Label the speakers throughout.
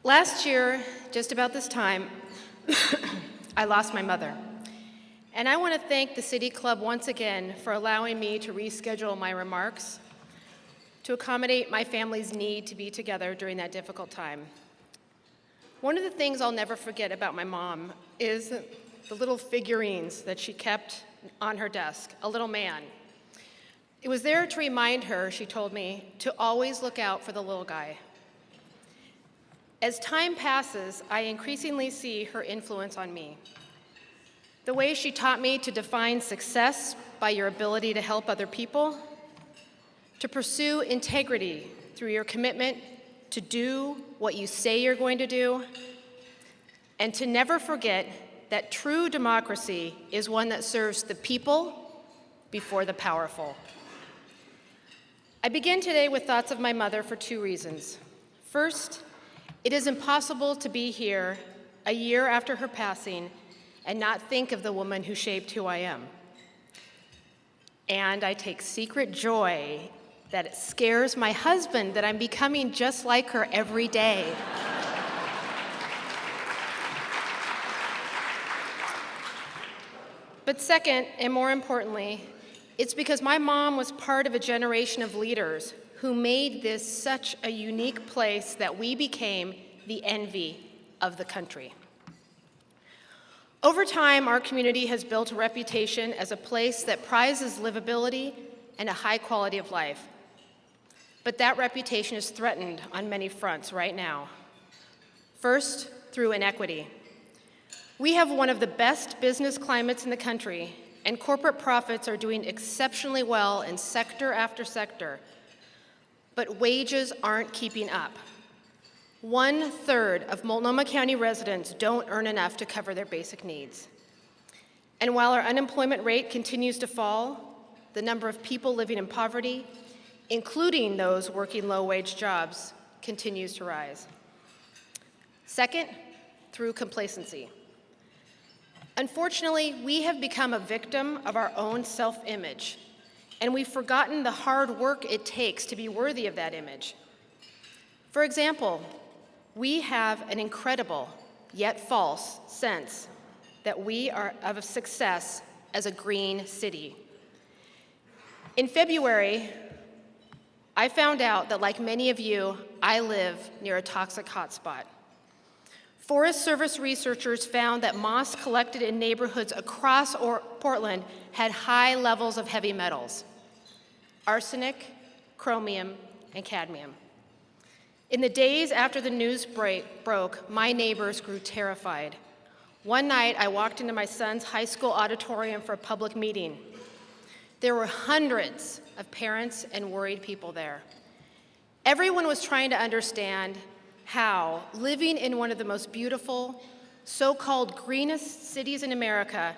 Speaker 1: Last year, just about this time, I lost my mother. And I want to thank the City Club once again for allowing me to reschedule my remarks to accommodate my family's need to be together during that difficult time. One of the things I'll never forget about my mom is the little figurines that she kept on her desk, a little man. It was there to remind her, she told me, to always look out for the little guy. As time passes, I increasingly see her influence on me. The way she taught me to define success by your ability to help other people, to pursue integrity through your commitment to do what you say you're going to do, and to never forget that true democracy is one that serves the people before the powerful. I begin today with thoughts of my mother for two reasons. First, it is impossible to be here a year after her passing and not think of the woman who shaped who I am. And I take secret joy that it scares my husband that I'm becoming just like her every day. But second, and more importantly, it's because my mom was part of a generation of leaders who made this such a unique place that we became the envy of the country. Over time, our community has built a reputation as a place that prizes livability and a high quality of life. But that reputation is threatened on many fronts right now. First, through inequity. We have one of the best business climates in the country, and corporate profits are doing exceptionally well in sector after sector, but wages aren't keeping up. 1/3 of Multnomah County residents don't earn enough to cover their basic needs. And while our unemployment rate continues to fall, the number of people living in poverty, including those working low-wage jobs, continues to rise. Second, through complacency. Unfortunately, we have become a victim of our own self-image, and we've forgotten the hard work it takes to be worthy of that image. For example, we have an incredible, yet false, sense that we are of a success as a green city. In February, I found out that, like many of you, I live near a toxic hotspot. Forest Service researchers found that moss collected in neighborhoods across Portland had high levels of heavy metals: arsenic, chromium, and cadmium. In the days after the news broke, my neighbors grew terrified. One night, I walked into my son's high school auditorium for a public meeting. There were hundreds of parents and worried people there. Everyone was trying to understand how, living in one of the most beautiful, so-called greenest cities in America,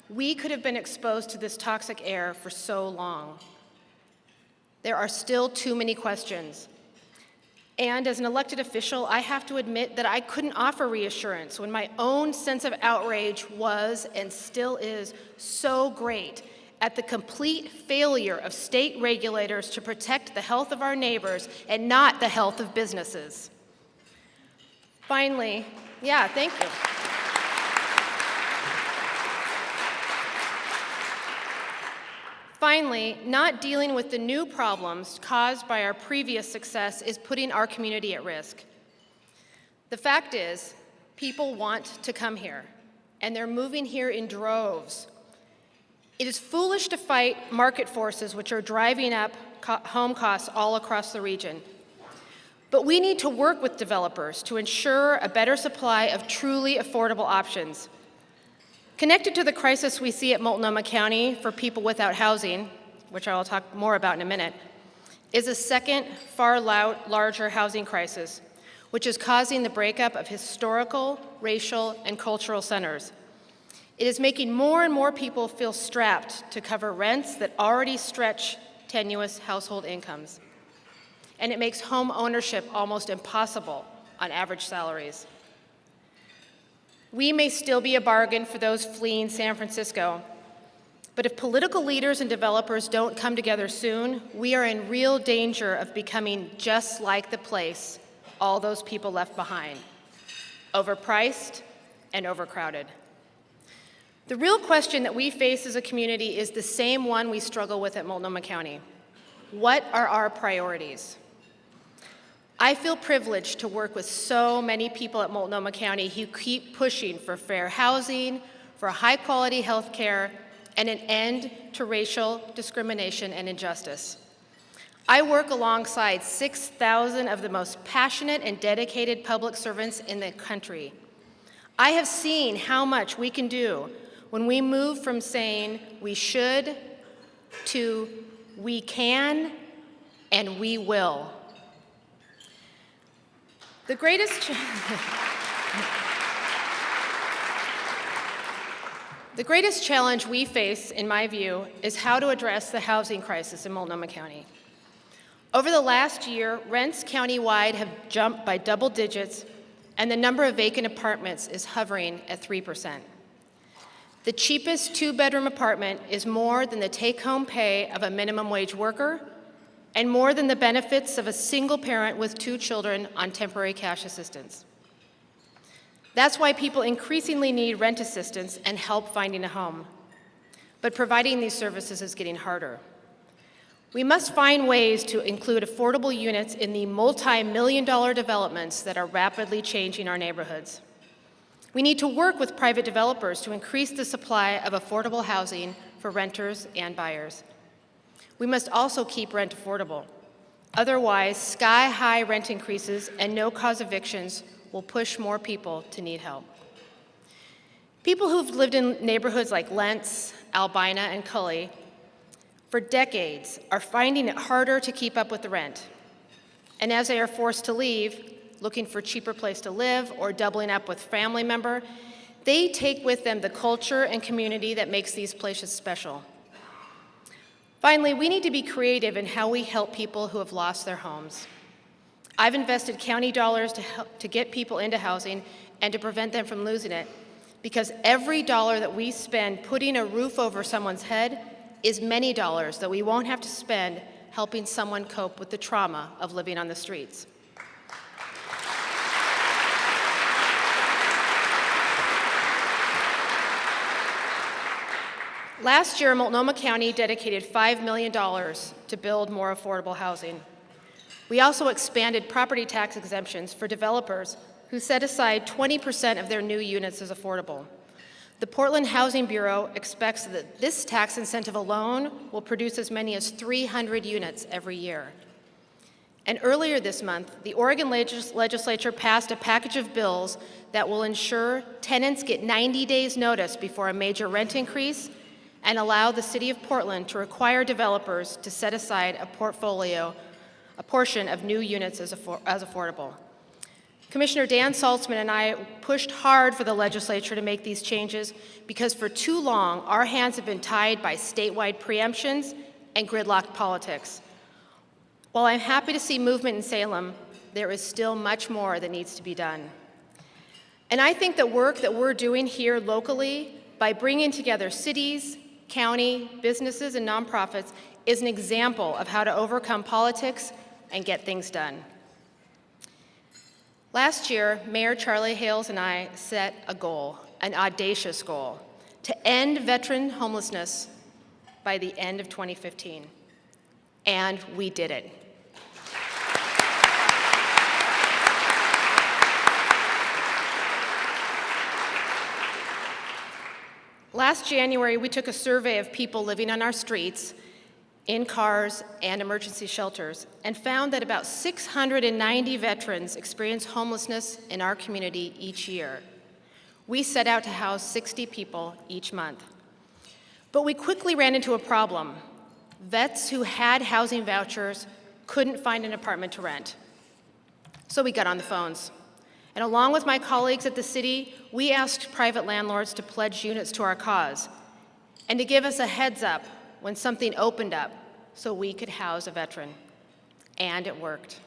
Speaker 1: we could have been exposed to this toxic air for so long. There are still too many questions. And as an elected official, I have to admit that I couldn't offer reassurance when my own sense of outrage was, and still is, so great at the complete failure of state regulators to protect the health of our neighbors and not the health of businesses. Finally, thank you. Finally, not dealing with the new problems caused by our previous success is putting our community at risk. The fact is, people want to come here, and they're moving here in droves. It is foolish to fight market forces which are driving up home costs all across the region. But we need to work with developers to ensure a better supply of truly affordable options. Connected to the crisis we see at Multnomah County for people without housing, which I will talk more about in a minute, is a second, far larger housing crisis, which is causing the breakup of historical, racial, and cultural centers. It is making more and more people feel strapped to cover rents that already stretch tenuous household incomes. And it makes home ownership almost impossible on average salaries. We may still be a bargain for those fleeing San Francisco, but if political leaders and developers don't come together soon, we are in real danger of becoming just like the place all those people left behind, overpriced and overcrowded. The real question that we face as a community is the same one we struggle with at Multnomah County. What are our priorities? I feel privileged to work with so many people at Multnomah County who keep pushing for fair housing, for high-quality health care, and an end to racial discrimination and injustice. I work alongside 6,000 of the most passionate and dedicated public servants in the country. I have seen how much we can do when we move from saying we should to we can and we will. The greatest challenge we face, in my view, is how to address the housing crisis in Multnomah County. Over the last year, rents countywide have jumped by double digits, and the number of vacant apartments is hovering at 3%. The cheapest two-bedroom apartment is more than the take-home pay of a minimum wage worker and more than the benefits of a single parent with 2 children on temporary cash assistance. That's why people increasingly need rent assistance and help finding a home. But providing these services is getting harder. We must find ways to include affordable units in the multi-million-dollar developments that are rapidly changing our neighborhoods. We need to work with private developers to increase the supply of affordable housing for renters and buyers. We must also keep rent affordable. Otherwise, sky-high rent increases and no-cause evictions will push more people to need help. People who've lived in neighborhoods like Lentz, Albina, and Cully for decades are finding it harder to keep up with the rent. And as they are forced to leave, looking for a cheaper place to live or doubling up with family member, they take with them the culture and community that makes these places special. Finally, we need to be creative in how we help people who have lost their homes. I've invested county dollars to get people into housing and to prevent them from losing it, because every dollar that we spend putting a roof over someone's head is many dollars that we won't have to spend helping someone cope with the trauma of living on the streets. Last year, Multnomah County dedicated $5 million to build more affordable housing. We also expanded property tax exemptions for developers who set aside 20% of their new units as affordable. The Portland Housing Bureau expects that this tax incentive alone will produce as many as 300 units every year. And earlier this month, the Oregon legislature passed a package of bills that will ensure tenants get 90 days notice before a major rent increase and allow the city of Portland to require developers to set aside a portion of new units as affordable. Commissioner Dan Saltzman and I pushed hard for the legislature to make these changes because for too long, our hands have been tied by statewide preemptions and gridlocked politics. While I'm happy to see movement in Salem, there is still much more that needs to be done. And I think the work that we're doing here locally by bringing together cities, county, businesses, and nonprofits is an example of how to overcome politics and get things done. Last year, Mayor Charlie Hales and I set a goal, an audacious goal, to end veteran homelessness by the end of 2015. And we did it. Last January, we took a survey of people living on our streets, in cars and emergency shelters, and found that about 690 veterans experience homelessness in our community each year. We set out to house 60 people each month. But we quickly ran into a problem. Vets who had housing vouchers couldn't find an apartment to rent. So we got on the phones. And along with my colleagues at the city, we asked private landlords to pledge units to our cause and to give us a heads up when something opened up so we could house a veteran. And it worked.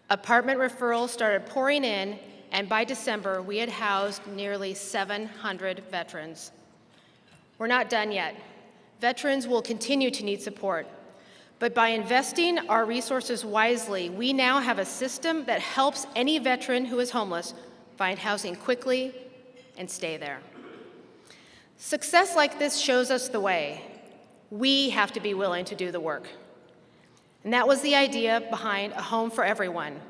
Speaker 1: Apartment referrals started pouring in, and by December, we had housed nearly 700 veterans. We're not done yet. Veterans will continue to need support, But by investing our resources wisely, we now have a system that helps any veteran who is homeless find housing quickly and stay there. Success like this shows us the way. We have to be willing to do the work. And that was the idea behind A Home for Everyone,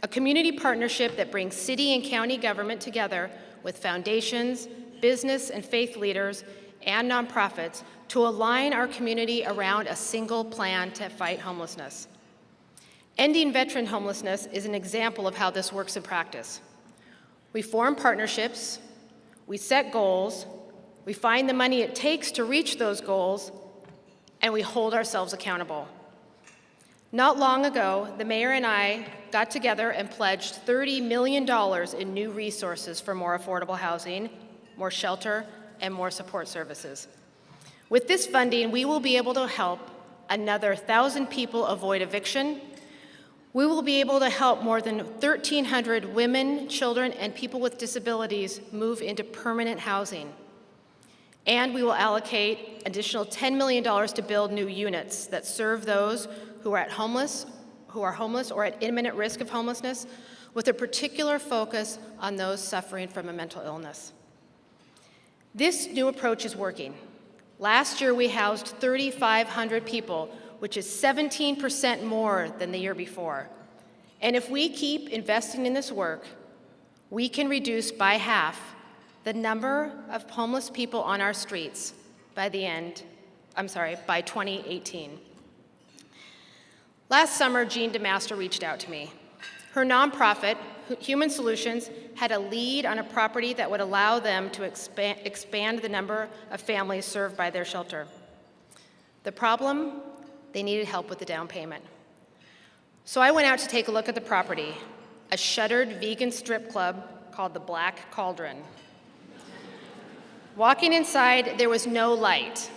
Speaker 1: a community partnership that brings city and county government together with foundations, business and faith leaders, and nonprofits to align our community around a single plan to fight homelessness. Ending veteran homelessness is an example of how this works in practice. We form partnerships, we set goals, we find the money it takes to reach those goals, and we hold ourselves accountable. Not long ago, the mayor and I got together and pledged $30 million in new resources for more affordable housing, more shelter, and more support services. With this funding, we will be able to help another 1,000 people avoid eviction. We will be able to help more than 1,300 women, children, and people with disabilities move into permanent housing. And we will allocate additional $10 million to build new units that serve those who are homeless or at imminent risk of homelessness, with a particular focus on those suffering from a mental illness. This new approach is working. Last year, we housed 3,500 people, which is 17% more than the year before. And if we keep investing in this work, we can reduce by half the number of homeless people on our streets by 2018. Last summer, Jean DeMaster reached out to me. Her nonprofit, Human Solutions, had a lead on a property that would allow them to expand the number of families served by their shelter. The problem? They needed help with the down payment. So I went out to take a look at the property, a shuttered vegan strip club called the Black Cauldron. Walking inside, there was no light,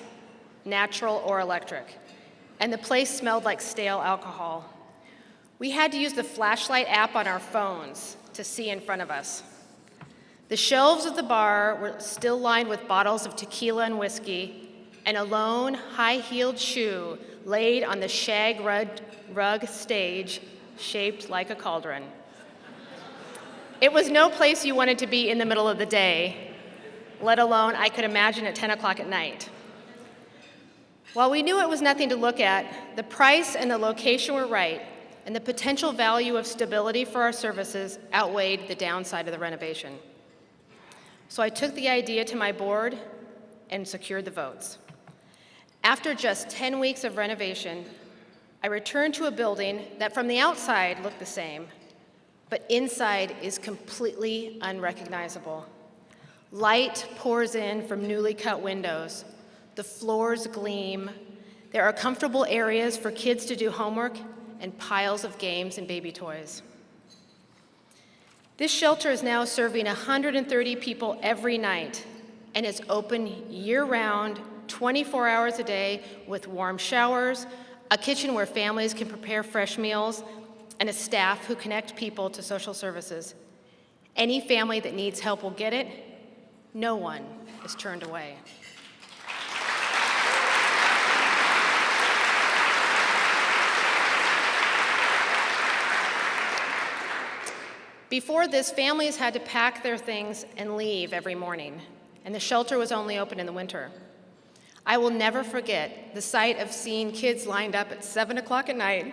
Speaker 1: natural or electric, and the place smelled like stale alcohol. We had to use the flashlight app on our phones to see in front of us. The shelves of the bar were still lined with bottles of tequila and whiskey, and a lone, high-heeled shoe laid on the shag rug stage shaped like a cauldron. It was no place you wanted to be in the middle of the day, let alone I could imagine at 10 o'clock at night. While we knew it was nothing to look at, the price and the location were right, and the potential value of stability for our services outweighed the downside of the renovation. So I took the idea to my board and secured the votes. After just 10 weeks of renovation, I returned to a building that from the outside looked the same, but inside is completely unrecognizable. Light pours in from newly cut windows. The floors gleam. There are comfortable areas for kids to do homework and piles of games and baby toys. This shelter is now serving 130 people every night, and it's open year-round, 24 hours a day, with warm showers, a kitchen where families can prepare fresh meals, and a staff who connect people to social services. Any family that needs help will get it. No one is turned away. Before this, families had to pack their things and leave every morning, and the shelter was only open in the winter. I will never forget the sight of seeing kids lined up at 7 o'clock at night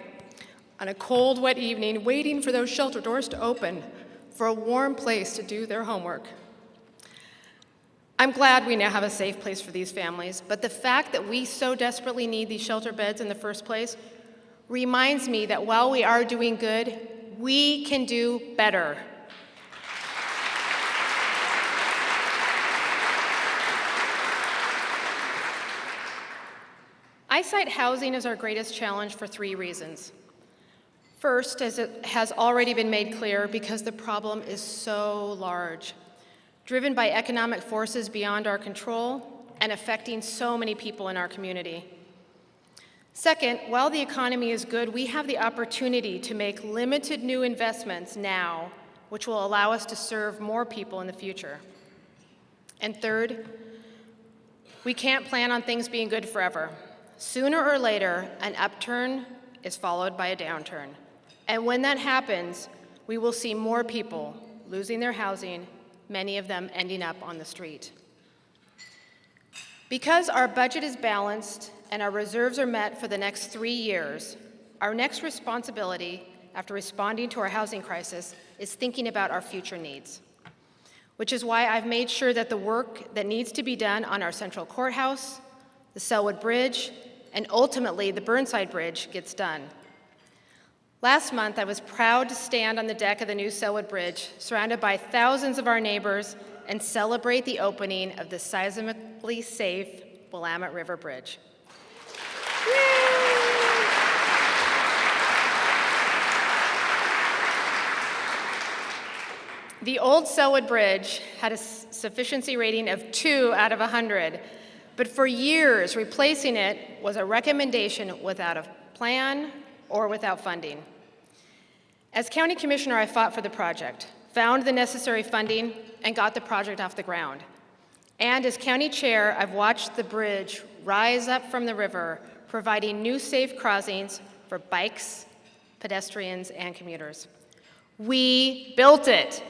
Speaker 1: on a cold, wet evening, waiting for those shelter doors to open for a warm place to do their homework. I'm glad we now have a safe place for these families, but the fact that we so desperately need these shelter beds in the first place reminds me that while we are doing good, we can do better. I cite housing as our greatest challenge for 3 reasons. First, as it has already been made clear, because the problem is so large, driven by economic forces beyond our control and affecting so many people in our community. Second, while the economy is good, we have the opportunity to make limited new investments now, which will allow us to serve more people in the future. And third, we can't plan on things being good forever. sooner or later, an upturn is followed by a downturn. And when that happens, we will see more people losing their housing, many of them ending up on the street. Because our budget is balanced and our reserves are met for the next 3 years, our next responsibility after responding to our housing crisis is thinking about our future needs, which is why I've made sure that the work that needs to be done on our central courthouse, the Selwood Bridge, and ultimately the Burnside Bridge gets done. Last month, I was proud to stand on the deck of the new Selwood Bridge, surrounded by thousands of our neighbors, and celebrate the opening of the seismically safe Willamette River Bridge. The old Selwood Bridge had a sufficiency rating of 2 out of 100, but for years, replacing it was a recommendation without a plan or without funding. As county commissioner, I fought for the project, found the necessary funding, and got the project off the ground. And as county chair, I've watched the bridge rise up from the river, providing new safe crossings for bikes, pedestrians, and commuters. We built it.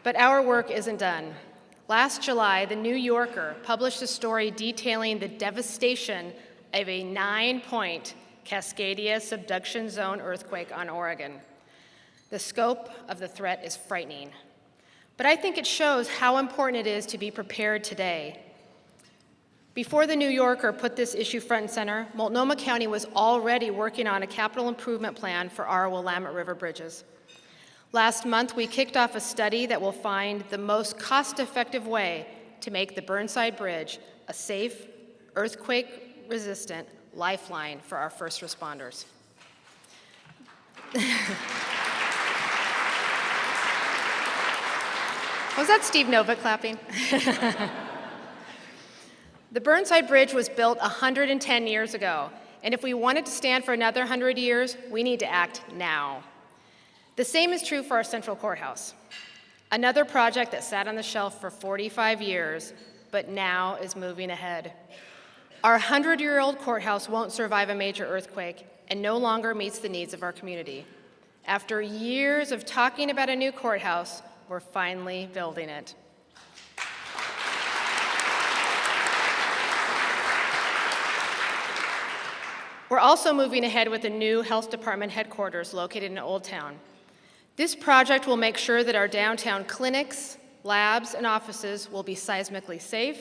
Speaker 1: But our work isn't done. Last July, The New Yorker published a story detailing the devastation of a 9-point Cascadia subduction zone earthquake on Oregon. The scope of the threat is frightening. But I think it shows how important it is to be prepared today. Before The New Yorker put this issue front and center, Multnomah County was already working on a capital improvement plan for our Willamette River bridges. Last month, we kicked off a study that will find the most cost-effective way to make the Burnside Bridge a safe, earthquake-resistant lifeline for our first responders. Was that Steve Novick clapping? The Burnside Bridge was built 110 years ago, and if we want it to stand for another 100 years, we need to act now. The same is true for our central courthouse, another project that sat on the shelf for 45 years, but now is moving ahead. Our 100-year-old courthouse won't survive a major earthquake and no longer meets the needs of our community. After years of talking about a new courthouse, we're finally building it. We're also moving ahead with a new health department headquarters located in Old Town. This project will make sure that our downtown clinics, labs, and offices will be seismically safe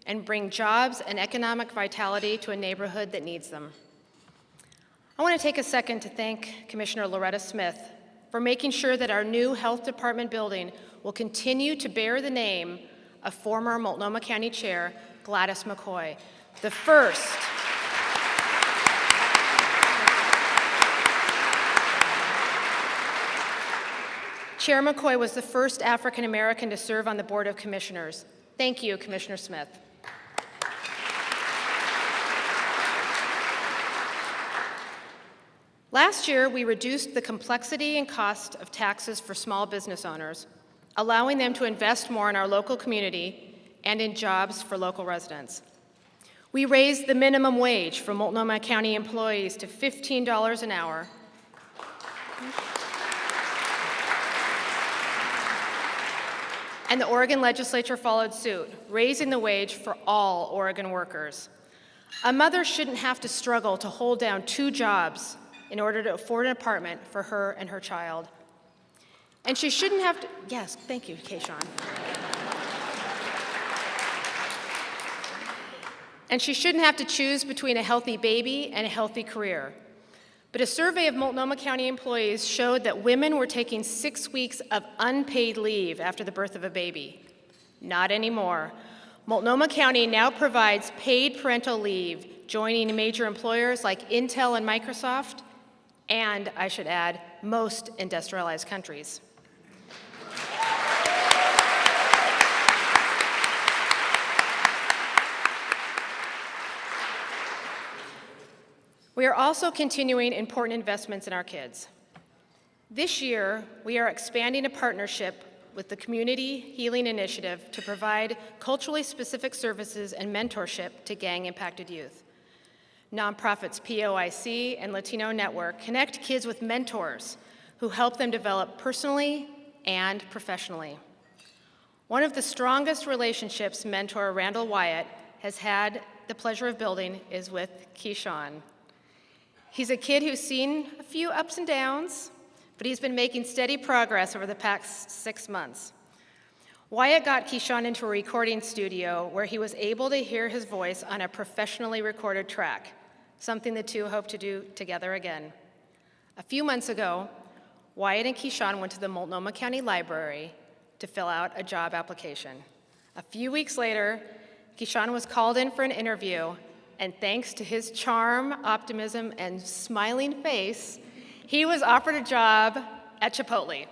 Speaker 1: and bring jobs and economic vitality to a neighborhood that needs them. I want to take a second to thank Commissioner Loretta Smith for making sure that our new health department building will continue to bear the name of former Multnomah County Chair Gladys McCoy, the first Chair McCoy was the first African American to serve on the Board of Commissioners. Thank you, Commissioner Smith. Last year, we reduced the complexity and cost of taxes for small business owners, allowing them to invest more in our local community and in jobs for local residents. We raised the minimum wage for Multnomah County employees to $15 an hour. And the Oregon legislature followed suit, raising the wage for all Oregon workers. A mother shouldn't have to struggle to hold down 2 jobs in order to afford an apartment for her and her child. And she shouldn't have to, yes, thank you, Kayshawn. And she shouldn't have to choose between a healthy baby and a healthy career. But a survey of Multnomah County employees showed that women were taking 6 weeks of unpaid leave after the birth of a baby. Not anymore. Multnomah County now provides paid parental leave, joining major employers like Intel and Microsoft, and, I should add, most industrialized countries. We are also continuing important investments in our kids. This year, we are expanding a partnership with the Community Healing Initiative to provide culturally specific services and mentorship to gang-impacted youth. Nonprofits POIC and Latino Network connect kids with mentors who help them develop personally and professionally. One of the strongest relationships mentor Randall Wyatt has had the pleasure of building is with Keyshawn. He's a kid who's seen a few ups and downs, but he's been making steady progress over the past 6 months. Wyatt got Keyshawn into a recording studio where he was able to hear his voice on a professionally recorded track, something the two hope to do together again. A few months ago, Wyatt and Keyshawn went to the Multnomah County Library to fill out a job application. A few weeks later, Keyshawn was called in for an interview, and thanks to his charm, optimism, and smiling face, he was offered a job at Chipotle.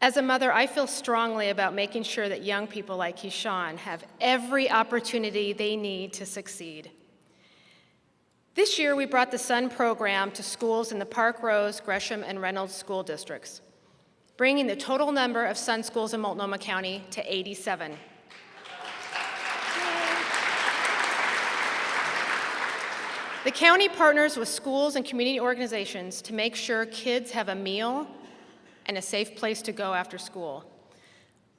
Speaker 1: As a mother, I feel strongly about making sure that young people like Keyshawn have every opportunity they need to succeed. This year, we brought the SUN program to schools in the Park Rose, Gresham, and Reynolds school districts, bringing the total number of SUN schools in Multnomah County to 87. The county partners with schools and community organizations to make sure kids have a meal and a safe place to go after school.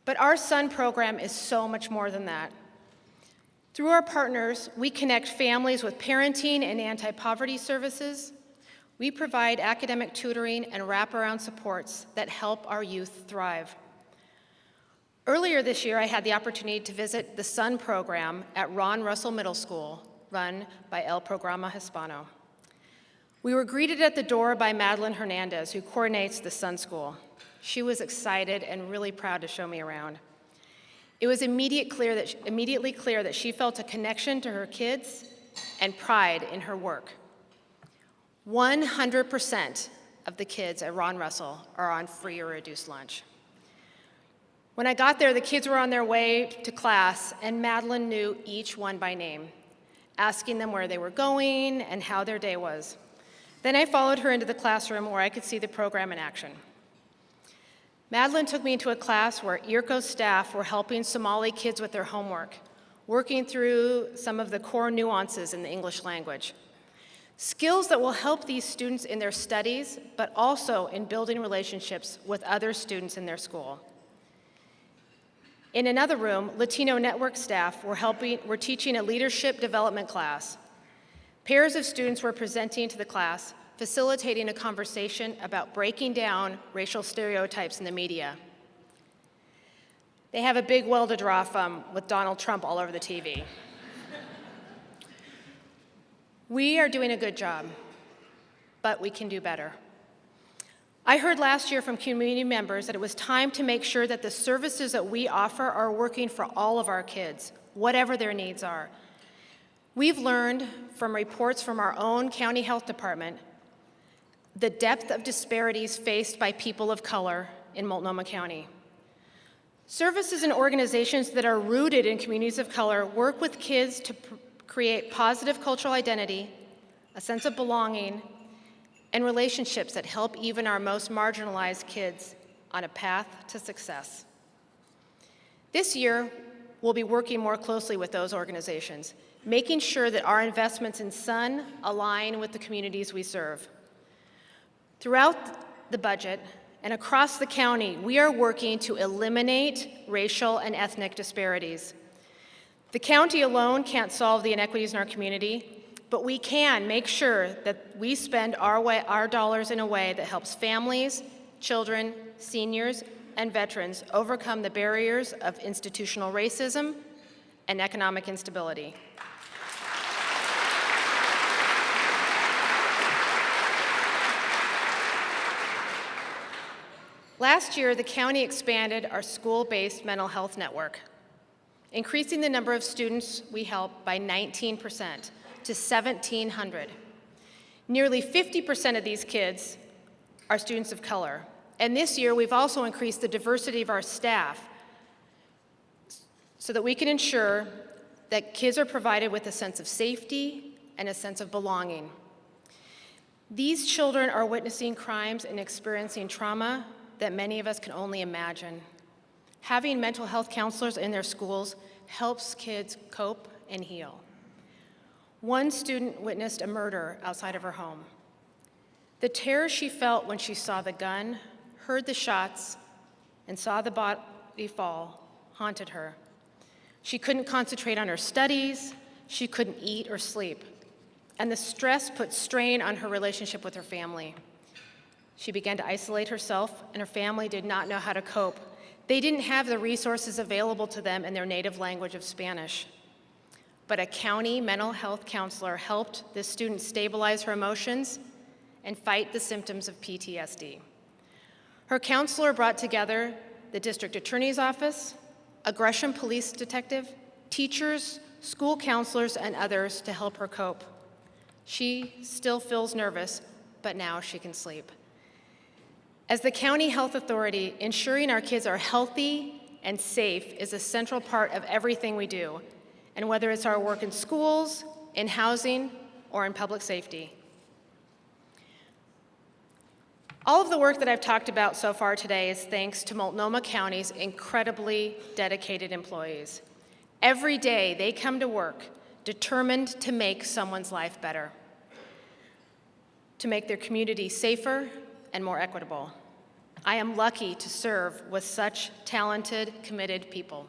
Speaker 1: But our SUN program is so much more than that. Through our partners, we connect families with parenting and anti-poverty services. We provide academic tutoring and wraparound supports that help our youth thrive. Earlier this year, I had the opportunity to visit the SUN program at Ron Russell Middle School, run by El Programa Hispano. We were greeted at the door by Madeline Hernandez, who coordinates the SUN school. She was excited and really proud to show me around. It was immediately clear that she felt a connection to her kids and pride in her work. 100% of the kids at Ron Russell are on free or reduced lunch. When I got there, the kids were on their way to class, and Madeline knew each one by name, asking them where they were going and how their day was. Then I followed her into the classroom where I could see the program in action. Madeline took me into a class where IRCO's staff were helping Somali kids with their homework, working through some of the core nuances in the English language. Skills that will help these students in their studies, but also in building relationships with other students in their school. In another room, Latino Network staff were teaching a leadership development class. Pairs of students were presenting to the class, facilitating a conversation about breaking down racial stereotypes in the media. They have a big well to draw from with Donald Trump all over the TV. We are doing a good job, but we can do better. I heard last year from community members that it was time to make sure that the services that we offer are working for all of our kids, whatever their needs are. We've learned from reports from our own county health department the depth of disparities faced by people of color in Multnomah County. Services and organizations that are rooted in communities of color work with kids to create positive cultural identity, a sense of belonging, and relationships that help even our most marginalized kids on a path to success. This year, we'll be working more closely with those organizations, making sure that our investments in SUN align with the communities we serve. Throughout the budget and across the county, we are working to eliminate racial and ethnic disparities. The county alone can't solve the inequities in our community, but we can make sure that we spend our dollars in a way that helps families, children, seniors, and veterans overcome the barriers of institutional racism and economic instability. Last year, the county expanded our school-based mental health network, increasing the number of students we help by 19% to 1,700. Nearly 50% of these kids are students of color. And this year, we've also increased the diversity of our staff so that we can ensure that kids are provided with a sense of safety and a sense of belonging. These children are witnessing crimes and experiencing trauma that many of us can only imagine. Having mental health counselors in their schools helps kids cope and heal. One student witnessed a murder outside of her home. The terror she felt when she saw the gun, heard the shots, and saw the body fall haunted her. She couldn't concentrate on her studies, she couldn't eat or sleep, and the stress put strain on her relationship with her family. She began to isolate herself, and her family did not know how to cope. They didn't have the resources available to them in their native language of Spanish. But a county mental health counselor helped this student stabilize her emotions and fight the symptoms of PTSD. Her counselor brought together the district attorney's office, a Gresham police detective, teachers, school counselors, and others to help her cope. She still feels nervous, but now she can sleep. As the county health authority, ensuring our kids are healthy and safe is a central part of everything we do, and whether it's our work in schools, in housing, or in public safety. All of the work that I've talked about so far today is thanks to Multnomah County's incredibly dedicated employees. Every day they come to work determined to make someone's life better, to make their community safer and more equitable. I am lucky to serve with such talented, committed people.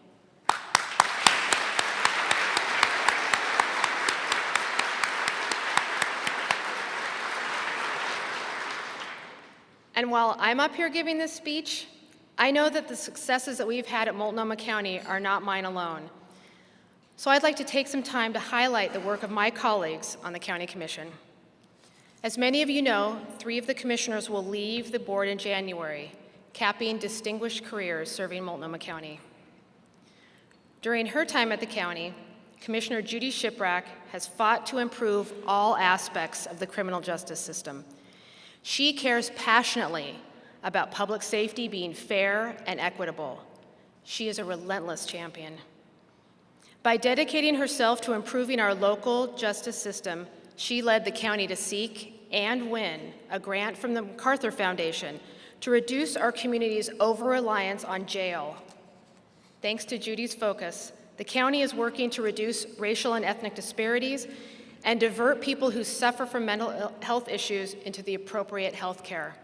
Speaker 1: And while I'm up here giving this speech, I know that the successes that we've had at Multnomah County are not mine alone. So I'd like to take some time to highlight the work of my colleagues on the County Commission. As many of you know, 3 of the commissioners will leave the board in January, capping distinguished careers serving Multnomah County. During her time at the county, Commissioner Judy Shiprack has fought to improve all aspects of the criminal justice system. She cares passionately about public safety being fair and equitable. She is a relentless champion. By dedicating herself to improving our local justice system, she led the county to seek and win a grant from the MacArthur Foundation to reduce our community's over-reliance on jail. Thanks to Judy's focus, the county is working to reduce racial and ethnic disparities and divert people who suffer from mental health issues into the appropriate health care.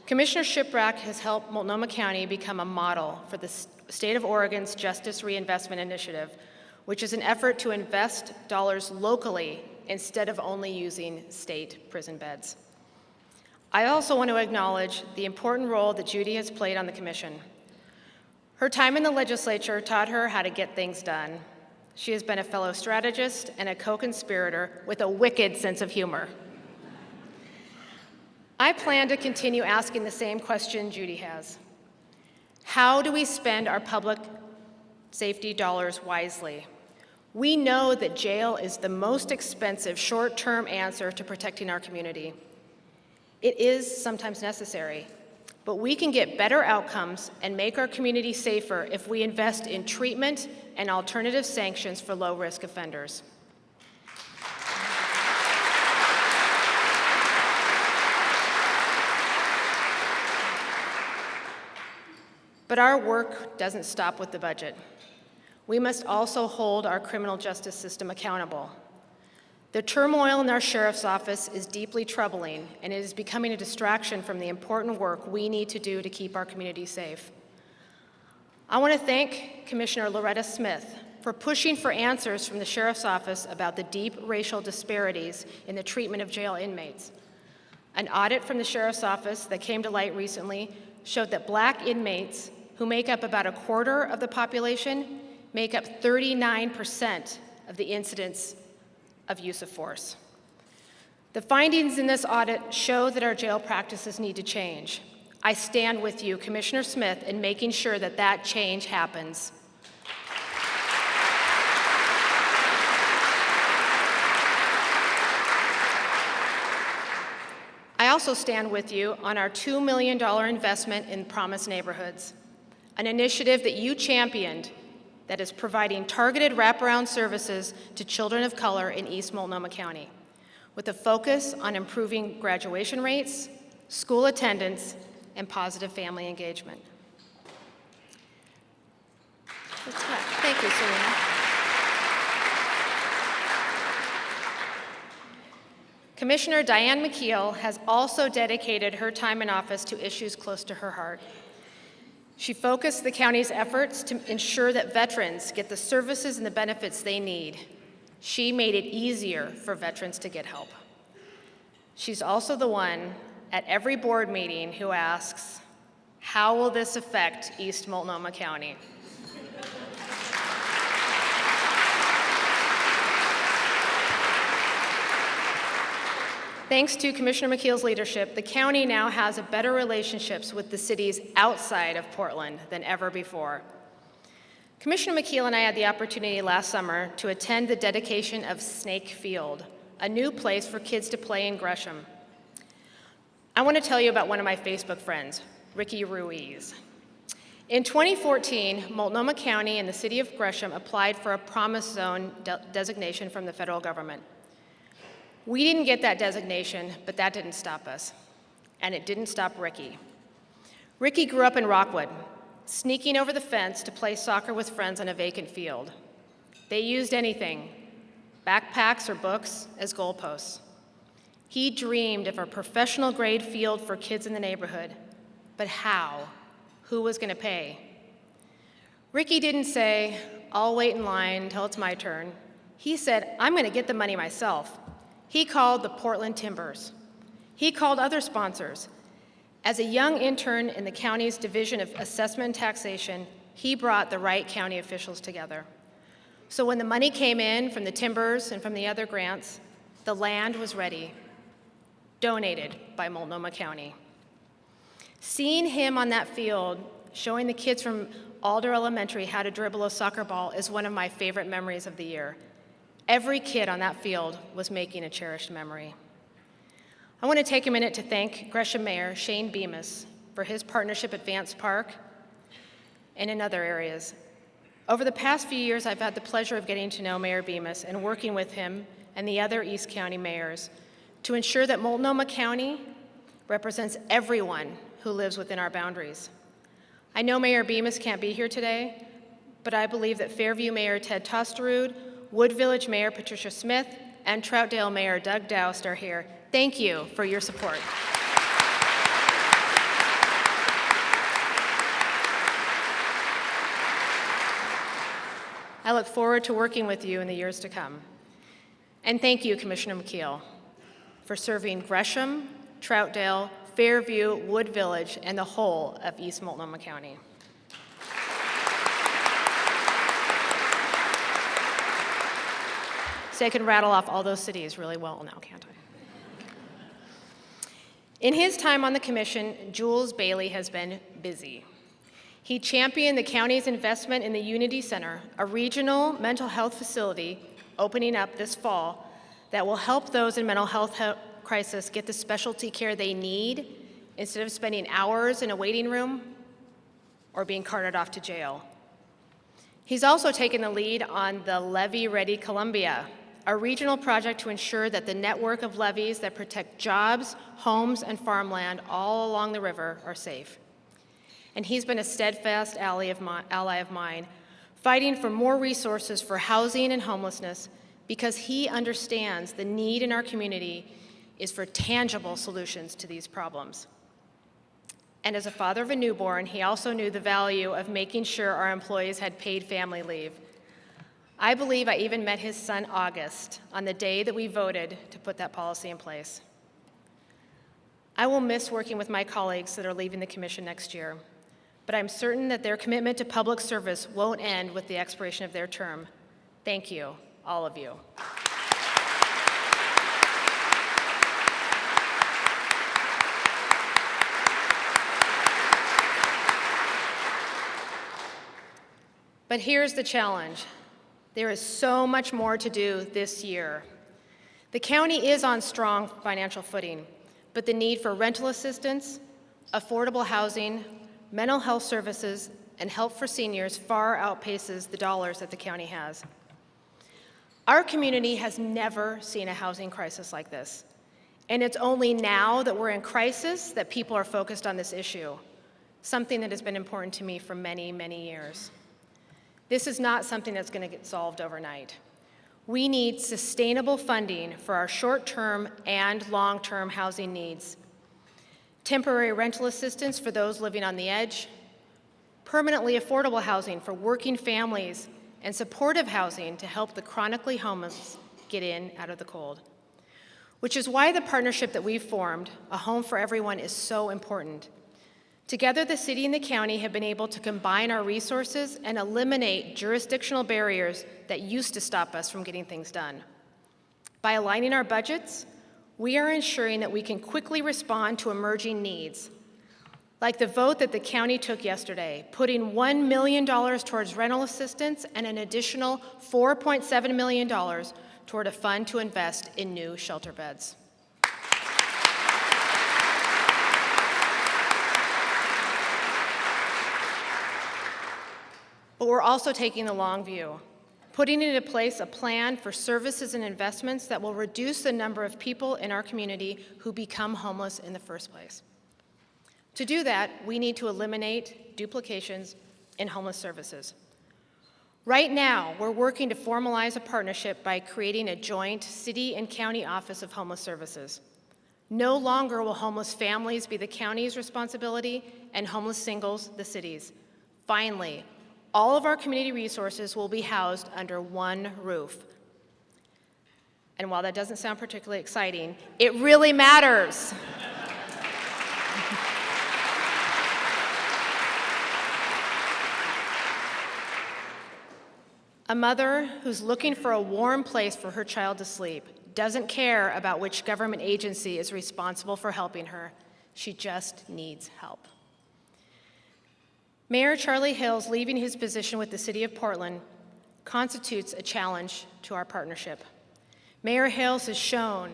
Speaker 1: Commissioner Shiprack has helped Multnomah County become a model for the state of Oregon's Justice Reinvestment Initiative, which is an effort to invest dollars locally instead of only using state prison beds. I also want to acknowledge the important role that Judy has played on the commission. Her time in the legislature taught her how to get things done. She has been a fellow strategist and a co-conspirator with a wicked sense of humor. I plan to continue asking the same question Judy has. How do we spend our public safety dollars wisely? We know that jail is the most expensive short-term answer to protecting our community. It is sometimes necessary, but we can get better outcomes and make our community safer if we invest in treatment and alternative sanctions for low-risk offenders. But our work doesn't stop with the budget. We must also hold our criminal justice system accountable. The turmoil in our sheriff's office is deeply troubling, and it is becoming a distraction from the important work we need to do to keep our community safe. I want to thank Commissioner Loretta Smith for pushing for answers from the sheriff's office about the deep racial disparities in the treatment of jail inmates. An audit from the sheriff's office that came to light recently showed that Black inmates, who make up about a quarter of the population, make up 39% of the incidents of use of force. The findings in this audit show that our jail practices need to change. I stand with you, Commissioner Smith, in making sure that that change happens. I also stand with you on our $2 million investment in Promise Neighborhoods, an initiative that you championed that is providing targeted wraparound services to children of color in East Multnomah County, with a focus on improving graduation rates, school attendance, and positive family engagement. Thank you, Serena. Commissioner Diane McKeel has also dedicated her time in office to issues close to her heart. She focused the county's efforts to ensure that veterans get the services and the benefits they need. She made it easier for veterans to get help. She's also the one at every board meeting who asks, how will this affect East Multnomah County? Thanks to Commissioner McKeel's leadership, the county now has a better relationships with the cities outside of Portland than ever before. Commissioner McKeel and I had the opportunity last summer to attend the dedication of Snake Field, a new place for kids to play in Gresham. I want to tell you about one of my Facebook friends, Ricky Ruiz. In 2014, Multnomah County and the city of Gresham applied for a Promise Zone designation from the federal government. We didn't get that designation, but that didn't stop us. And it didn't stop Ricky. Ricky grew up in Rockwood, sneaking over the fence to play soccer with friends on a vacant field. They used anything, backpacks or books, as goalposts. He dreamed of a professional grade field for kids in the neighborhood. But how? Who was going to pay? Ricky didn't say, I'll wait in line until it's my turn. He said, I'm going to get the money myself. He called the Portland Timbers. He called other sponsors. As a young intern in the county's Division of Assessment and Taxation, he brought the right county officials together. So when the money came in from the Timbers and from the other grants, the land was ready, donated by Multnomah County. Seeing him on that field, showing the kids from Alder Elementary how to dribble a soccer ball is one of my favorite memories of the year. Every kid on that field was making a cherished memory. I want to take a minute to thank Gresham Mayor Shane Bemis for his partnership at Vance Park and in other areas. Over the past few years, I've had the pleasure of getting to know Mayor Bemis and working with him and the other East County mayors to ensure that Multnomah County represents everyone who lives within our boundaries. I know Mayor Bemis can't be here today, but I believe that Fairview Mayor Ted Tosterud, Wood Village Mayor Patricia Smith, and Troutdale Mayor Doug Doust are here. Thank you for your support. I look forward to working with you in the years to come. And thank you, Commissioner McKeel, for serving Gresham, Troutdale, Fairview, Wood Village, and the whole of East Multnomah County. So I can rattle off all those cities really well now, can't I? In his time on the commission, Jules Bailey has been busy. He championed the county's investment in the Unity Center, a regional mental health facility opening up this fall that will help those in mental health crisis get the specialty care they need instead of spending hours in a waiting room or being carted off to jail. He's also taken the lead on the Levee Ready Columbia, a regional project to ensure that the network of levees that protect jobs, homes, and farmland all along the river are safe. And he's been a steadfast ally of mine, fighting for more resources for housing and homelessness because he understands the need in our community is for tangible solutions to these problems. And as a father of a newborn, he also knew the value of making sure our employees had paid family leave. I believe I even met his son, August, on the day that we voted to put that policy in place. I will miss working with my colleagues that are leaving the commission next year, but I'm certain that their commitment to public service won't end with the expiration of their term. Thank you, all of you. But here's the challenge. There is so much more to do this year. The county is on strong financial footing, but the need for rental assistance, affordable housing, mental health services, and help for seniors far outpaces the dollars that the county has. Our community has never seen a housing crisis like this, and it's only now that we're in crisis that people are focused on this issue, something that has been important to me for many, many years. This is not something that's going to get solved overnight. We need sustainable funding for our short-term and long-term housing needs. Temporary rental assistance for those living on the edge, permanently affordable housing for working families, and supportive housing to help the chronically homeless get in out of the cold. Which is why the partnership that we've formed, A Home for Everyone, is so important. Together, the city and the county have been able to combine our resources and eliminate jurisdictional barriers that used to stop us from getting things done. By aligning our budgets, we are ensuring that we can quickly respond to emerging needs, like the vote that the county took yesterday, putting $1 million towards rental assistance and an additional $4.7 million toward a fund to invest in new shelter beds. But we're also taking the long view, putting into place a plan for services and investments that will reduce the number of people in our community who become homeless in the first place. To do that, we need to eliminate duplications in homeless services. Right now, we're working to formalize a partnership by creating a joint city and county office of homeless services. No longer will homeless families be the county's responsibility and homeless singles the city's. Finally, all of our community resources will be housed under one roof. And while that doesn't sound particularly exciting, it really matters. A mother who's looking for a warm place for her child to sleep doesn't care about which government agency is responsible for helping her. She just needs help. Mayor Charlie Hill's leaving his position with the City of Portland constitutes a challenge to our partnership. Mayor Hales has shown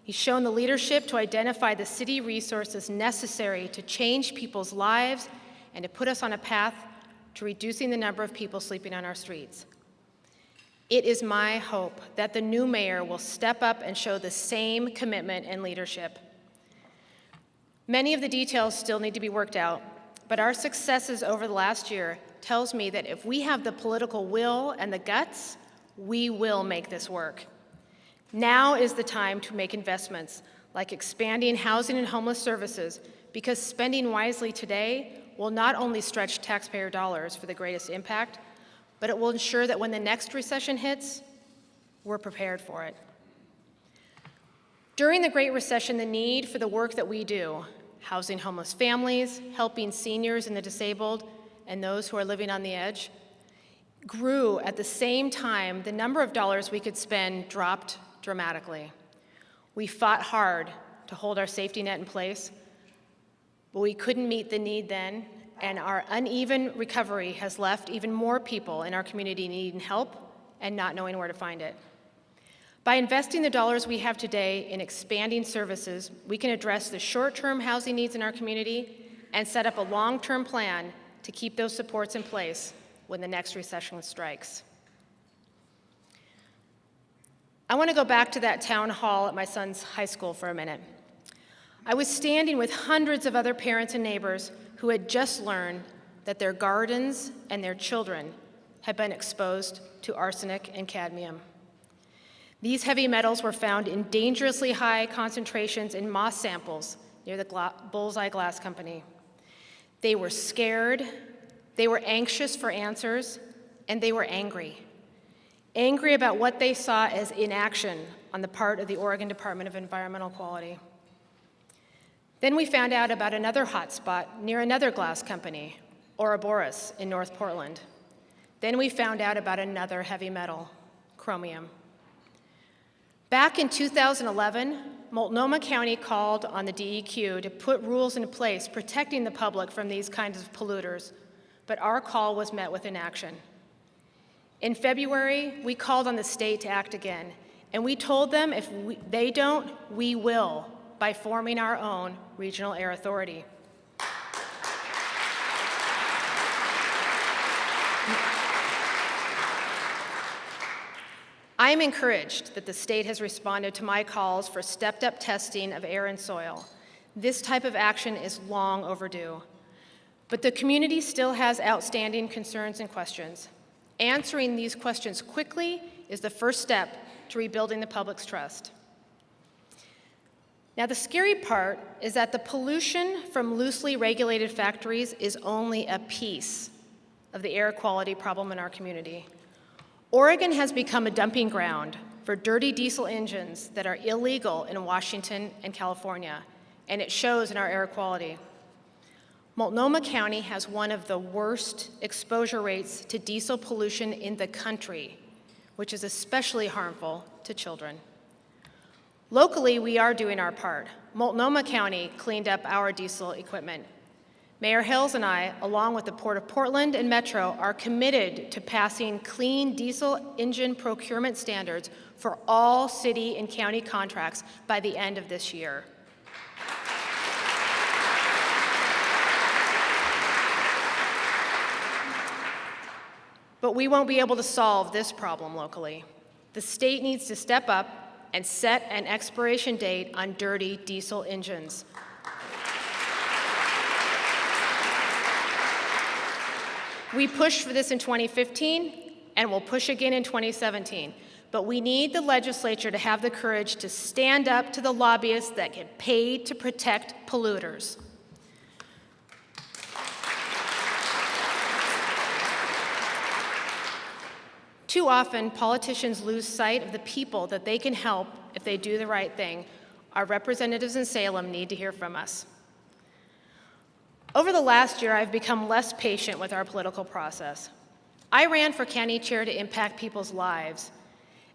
Speaker 1: the leadership to identify the city resources necessary to change people's lives and to put us on a path to reducing the number of people sleeping on our streets. It is my hope that the new mayor will step up and show the same commitment and leadership. Many of the details still need to be worked out, but our successes over the last year tells me that if we have the political will and the guts, we will make this work. Now is the time to make investments like expanding housing and homeless services, because spending wisely today will not only stretch taxpayer dollars for the greatest impact, but it will ensure that when the next recession hits, we're prepared for it. During the Great Recession, the need for the work that we do, housing homeless families, helping seniors and the disabled, and those who are living on the edge, grew at the same time the number of dollars we could spend dropped dramatically. We fought hard to hold our safety net in place, but we couldn't meet the need then, and our uneven recovery has left even more people in our community needing help and not knowing where to find it. By investing the dollars we have today in expanding services, we can address the short-term housing needs in our community and set up a long-term plan to keep those supports in place when the next recession strikes. I want to go back to that town hall at my son's high school for a minute. I was standing with hundreds of other parents and neighbors who had just learned that their gardens and their children had been exposed to arsenic and cadmium. These heavy metals were found in dangerously high concentrations in moss samples near the Bullseye Glass Company. They were scared, they were anxious for answers, and they were angry. Angry about what they saw as inaction on the part of the Oregon Department of Environmental Quality. Then we found out about another hot spot near another glass company, Ouroboros in North Portland. Then we found out about another heavy metal, chromium. Back in 2011, Multnomah County called on the DEQ to put rules in place protecting the public from these kinds of polluters, but our call was met with inaction. In February, we called on the state to act again, and we told them if they don't, we will, by forming our own regional air authority. I am encouraged that the state has responded to my calls for stepped-up testing of air and soil. This type of action is long overdue. But the community still has outstanding concerns and questions. Answering these questions quickly is the first step to rebuilding the public's trust. Now, the scary part is that the pollution from loosely regulated factories is only a piece of the air quality problem in our community. Oregon has become a dumping ground for dirty diesel engines that are illegal in Washington and California, and it shows in our air quality. Multnomah County has one of the worst exposure rates to diesel pollution in the country, which is especially harmful to children. Locally, we are doing our part. Multnomah County cleaned up our diesel equipment. Mayor Hills and I, along with the Port of Portland and Metro, are committed to passing clean diesel engine procurement standards for all city and county contracts by the end of this year. But we won't be able to solve this problem locally. The state needs to step up and set an expiration date on dirty diesel engines. We pushed for this in 2015, and we'll push again in 2017. But we need the legislature to have the courage to stand up to the lobbyists that get paid to protect polluters. Too often, politicians lose sight of the people that they can help if they do the right thing. Our representatives in Salem need to hear from us. Over the last year, I've become less patient with our political process. I ran for county chair to impact people's lives.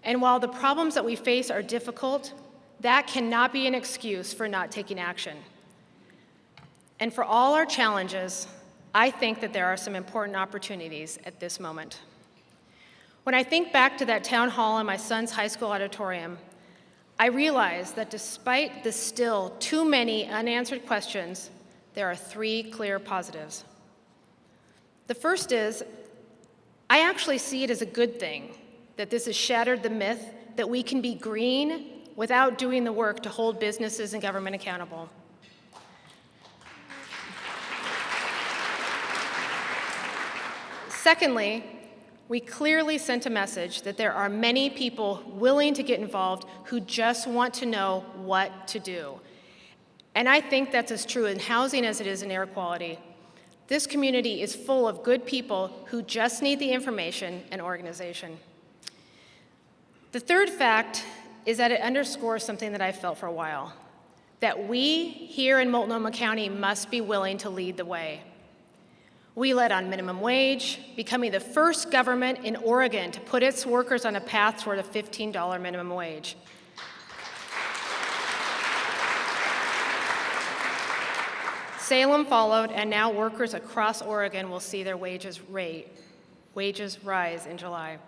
Speaker 1: And while the problems that we face are difficult, that cannot be an excuse for not taking action. And for all our challenges, I think that there are some important opportunities at this moment. When I think back to that town hall in my son's high school auditorium, I realize that despite the still too many unanswered questions, there are three clear positives. The first is, I actually see it as a good thing that this has shattered the myth that we can be green without doing the work to hold businesses and government accountable. Secondly, we clearly sent a message that there are many people willing to get involved who just want to know what to do. And I think that's as true in housing as it is in air quality. This community is full of good people who just need the information and organization. The third fact is that it underscores something that I've felt for a while, that we here in Multnomah County must be willing to lead the way. We led on minimum wage, becoming the first government in Oregon to put its workers on a path toward a $15 minimum wage. Salem followed, and now workers across Oregon will see their wages rise in July.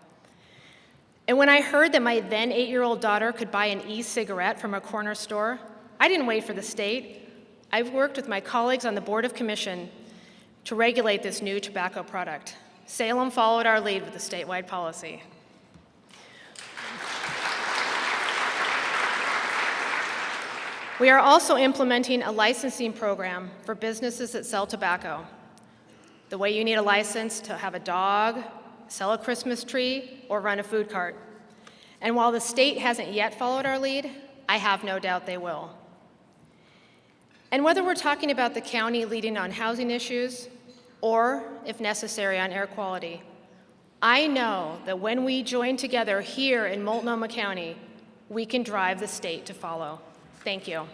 Speaker 1: And when I heard that my then 8-year-old daughter could buy an e-cigarette from a corner store, I didn't wait for the state. I've worked with my colleagues on the Board of Commission to regulate this new tobacco product. Salem followed our lead with the statewide policy. We are also implementing a licensing program for businesses that sell tobacco. The way you need a license to have a dog, sell a Christmas tree, or run a food cart. And while the state hasn't yet followed our lead, I have no doubt they will. And whether we're talking about the county leading on housing issues, or, if necessary, on air quality, I know that when we join together here in Multnomah County, we can drive the state to follow. Thank you.